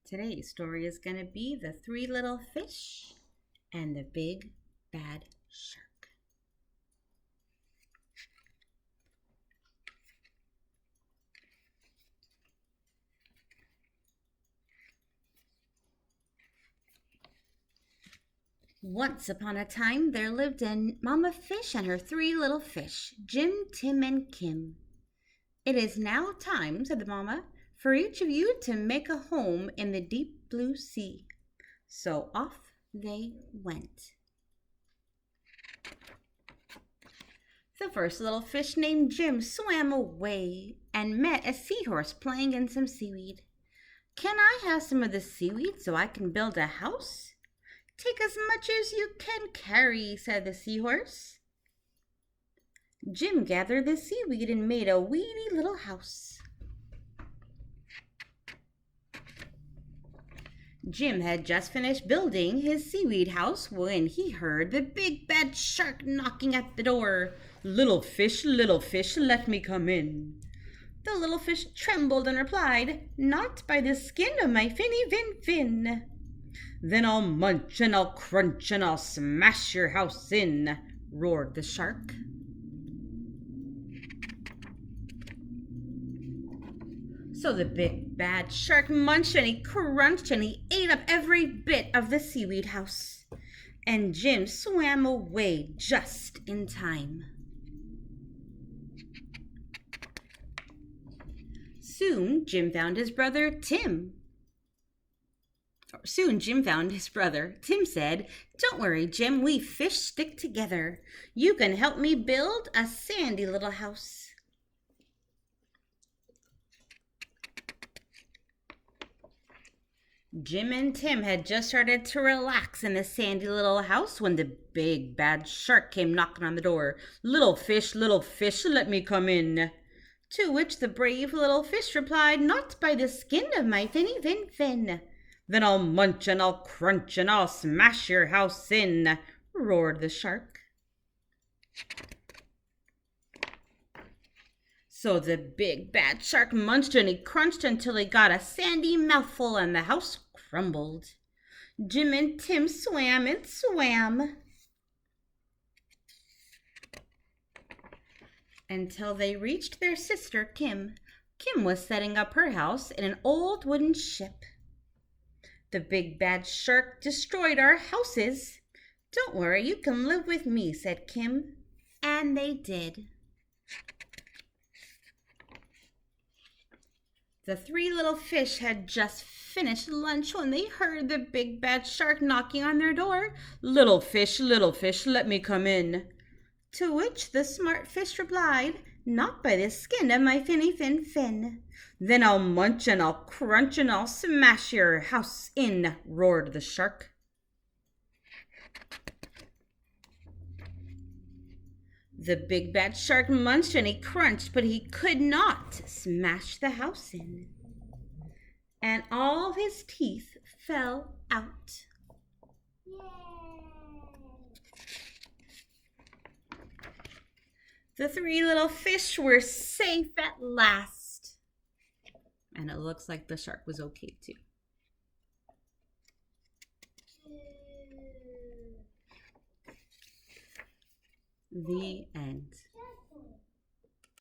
Today's story is going to be The Three Little Fish and the Big Bad Shark. Once upon a time, there lived a Mama Fish and her three little fish, Jim, Tim, and Kim. "It is now time," said the Mama, "for each of you to make a home in the deep blue sea." So off they went. The first little fish, named Jim, swam away and met a seahorse playing in some seaweed. "Can I have some of the seaweed so I can build a house?" "Take as much as you can carry," said the seahorse. Jim gathered the seaweed and made a weedy little house. Jim had just finished building his seaweed house when he heard the big bad shark knocking at the door. little fish, let me come in." The little fish trembled and replied, "Not by the skin of my finny fin." "Then I'll munch and I'll crunch and I'll smash your house in," roared the shark. So the big bad shark munched and he crunched and he ate up every bit of the seaweed house. And Jim swam away just in time. Soon Jim found his brother Tim. Tim said, "Don't worry, Jim, we fish stick together. You can help me build a sandy little house." Jim and Tim had just started to relax in the sandy little house when the big bad shark came knocking on the door. little fish, let me come in." To which the brave little fish replied, "Not by the skin of my finny fin." "Then I'll munch and I'll crunch and I'll smash your house in," roared the shark. So the big bad shark munched and he crunched until he got a sandy mouthful and the house crumbled. Jim and Tim swam and swam until they reached their sister Kim. Kim was setting up her house in an old wooden ship. "The big bad shark destroyed our houses. Don't worry, you can live with me," said Kim. And they did. The three little fish had just finished lunch when they heard the big bad shark knocking on their door. little fish, let me come in." To which the smart fish replied, "Not by the skin of my finny fin." "Then I'll munch and I'll crunch and I'll smash your house in," roared the shark. The big bad shark munched and he crunched, but he could not smash the house in. And all his teeth fell out. The three little fish were safe at last. And it looks like the shark was okay too. The end.